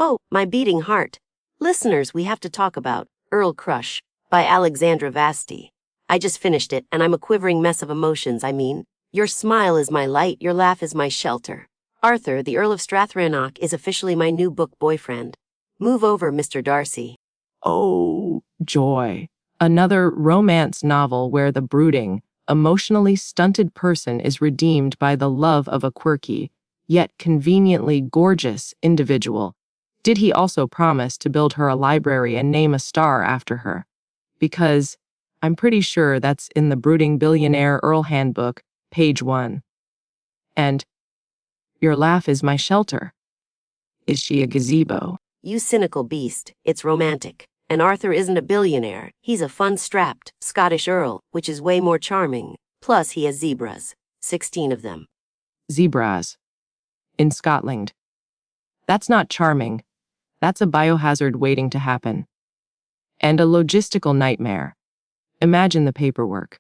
Oh, my beating heart. Listeners, we have to talk about Earl Crush by Alexandra Vasti. I just finished it, and I'm a quivering mess of emotions. Your smile is my light, your laugh is my shelter. Arthur, the Earl of Strathrannoch, is officially my new book boyfriend. Move over, Mr. Darcy. Oh, joy. Another romance novel where the brooding, emotionally stunted person is redeemed by the love of a quirky, yet conveniently gorgeous individual. Did he also promise to build her a library and name a star after her? Because I'm pretty sure that's in the Brooding Billionaire Earl Handbook, page 1. And your laugh is my shelter. Is she a gazebo? You cynical beast, it's romantic. And Arthur isn't a billionaire, he's a fun-strapped Scottish earl, which is way more charming. Plus, he has zebras. 16 of them. Zebras. In Scotland. That's not charming. That's a biohazard waiting to happen. And a logistical nightmare. Imagine the paperwork.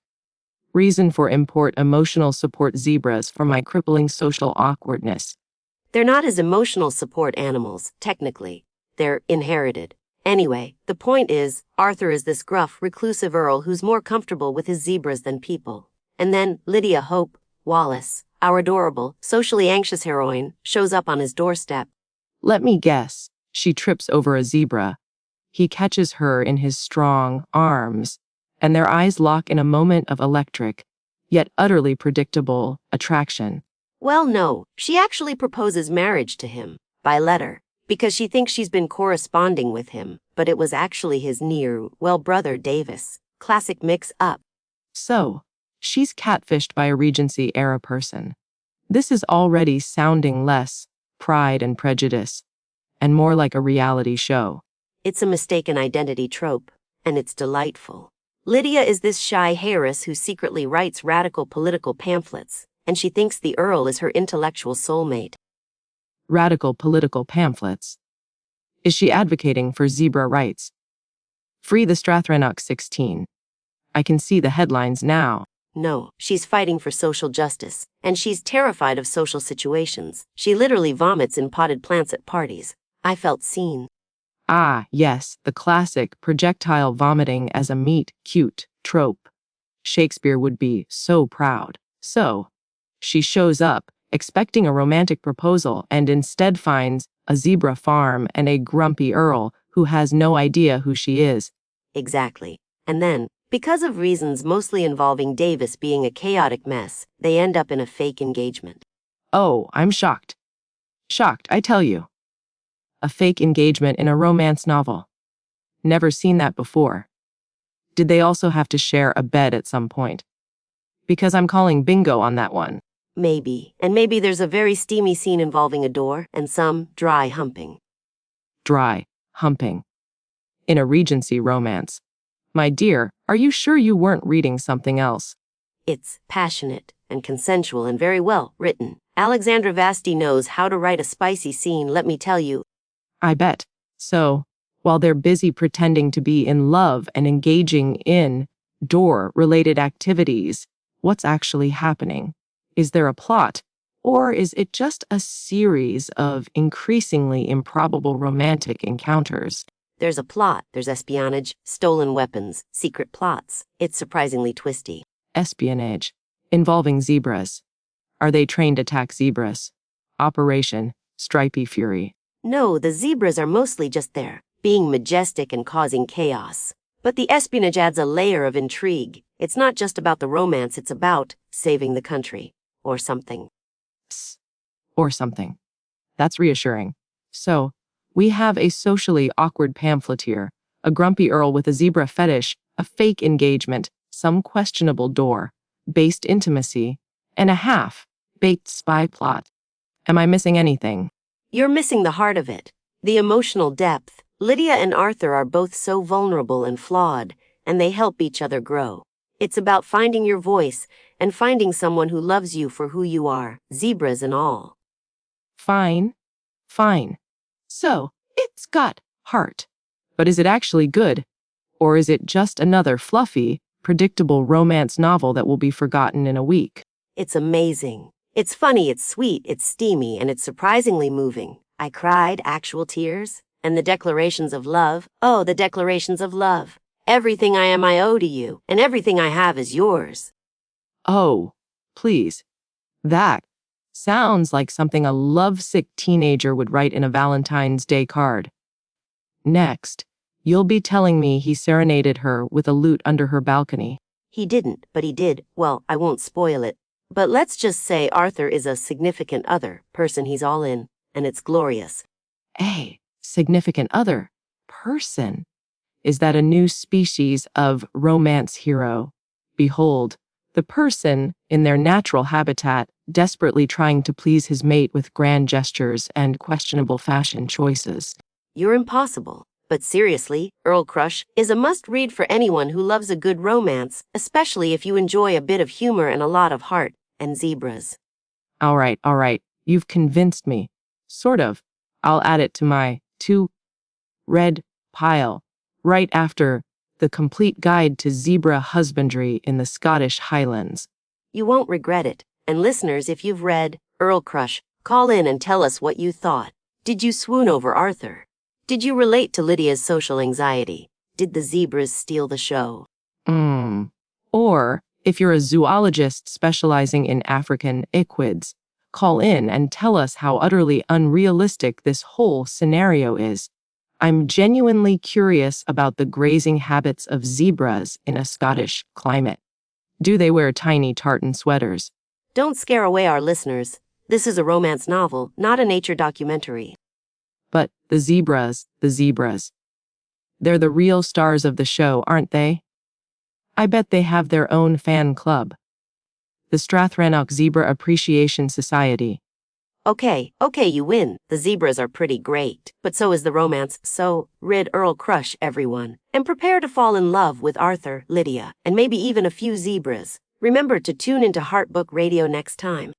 Reason for import emotional support zebras for my crippling social awkwardness. They're not his emotional support animals, technically. They're inherited. Anyway, the point is, Arthur is this gruff, reclusive earl who's more comfortable with his zebras than people. And then Lydia Hope Wallace, our adorable, socially anxious heroine, shows up on his doorstep. Let me guess. She trips over a zebra. He catches her in his strong arms, and their eyes lock in a moment of electric, yet utterly predictable, attraction. Well, no, she actually proposes marriage to him, by letter, because she thinks she's been corresponding with him, but it was actually his brother Davis. Classic mix-up. So, she's catfished by a Regency-era person. This is already sounding less Pride and Prejudice, and more like a reality show. It's a mistaken identity trope, and it's delightful. Lydia is this shy heiress who secretly writes radical political pamphlets, and she thinks the Earl is her intellectual soulmate. Radical political pamphlets. Is she advocating for zebra rights? Free the Strathrannoch 16. I can see the headlines now. No, she's fighting for social justice, and she's terrified of social situations. She literally vomits in potted plants at parties. I felt seen. Ah, yes, the classic projectile vomiting as a meet-cute trope. Shakespeare would be so proud. So, she shows up, expecting a romantic proposal, and instead finds a zebra farm and a grumpy earl who has no idea who she is. Exactly. And then, because of reasons mostly involving Davis being a chaotic mess, they end up in a fake engagement. Oh, I'm shocked. Shocked, I tell you. A fake engagement in a romance novel. Never seen that before. Did they also have to share a bed at some point? Because I'm calling bingo on that one. Maybe. And maybe there's a very steamy scene involving a door and some dry humping. Dry humping. In a Regency romance. My dear, are you sure you weren't reading something else? It's passionate and consensual and very well written. Alexandra Vasti knows how to write a spicy scene, let me tell you. I bet. So, while they're busy pretending to be in love and engaging in door-related activities, what's actually happening? Is there a plot? Or is it just a series of increasingly improbable romantic encounters? There's a plot, there's espionage, stolen weapons, secret plots. It's surprisingly twisty. Espionage. Involving zebras. Are they trained to attack zebras? Operation Stripey Fury. No, the zebras are mostly just there, being majestic and causing chaos. But the espionage adds a layer of intrigue. It's not just about the romance, it's about saving the country. Or something. Or something. That's reassuring. So, we have a socially awkward pamphleteer, a grumpy earl with a zebra fetish, a fake engagement, some questionable door, based intimacy, and a half-baked spy plot. Am I missing anything? You're missing the heart of it. The emotional depth. Lydia and Arthur are both so vulnerable and flawed, and they help each other grow. It's about finding your voice and finding someone who loves you for who you are, zebras and all. Fine. So, it's got heart. But is it actually good? Or is it just another fluffy, predictable romance novel that will be forgotten in a week? It's amazing. It's funny, it's sweet, it's steamy, and it's surprisingly moving. I cried, actual tears. And the declarations of love, oh, the declarations of love. Everything I am I owe to you, and everything I have is yours. Oh, please. That sounds like something a lovesick teenager would write in a Valentine's Day card. Next, you'll be telling me he serenaded her with a lute under her balcony. He didn't, but he did. Well, I won't spoil it. But let's just say Arthur is a significant other, person he's all in, and it's glorious. A significant other, person. Is that a new species of romance hero? Behold, the person in their natural habitat, desperately trying to please his mate with grand gestures and questionable fashion choices. You're impossible. But seriously, Earl Crush is a must-read for anyone who loves a good romance, especially if you enjoy a bit of humor and a lot of heart and zebras. All right. You've convinced me. Sort of. I'll add it to my to-read pile, right after The Complete Guide to Zebra Husbandry in the Scottish Highlands. You won't regret it. And listeners, if you've read Earl Crush, call in and tell us what you thought. Did you swoon over Arthur? Did you relate to Lydia's social anxiety? Did the zebras steal the show? Or, if you're a zoologist specializing in African equids, call in and tell us how utterly unrealistic this whole scenario is. I'm genuinely curious about the grazing habits of zebras in a Scottish climate. Do they wear tiny tartan sweaters? Don't scare away our listeners. This is a romance novel, not a nature documentary. But the zebras. They're the real stars of the show, aren't they? I bet they have their own fan club. The Strathrannoch Zebra Appreciation Society. Okay, you win. The zebras are pretty great, but so is the romance, so read Earl Crush, everyone. And prepare to fall in love with Arthur, Lydia, and maybe even a few zebras. Remember to tune into Heartbook Radio next time.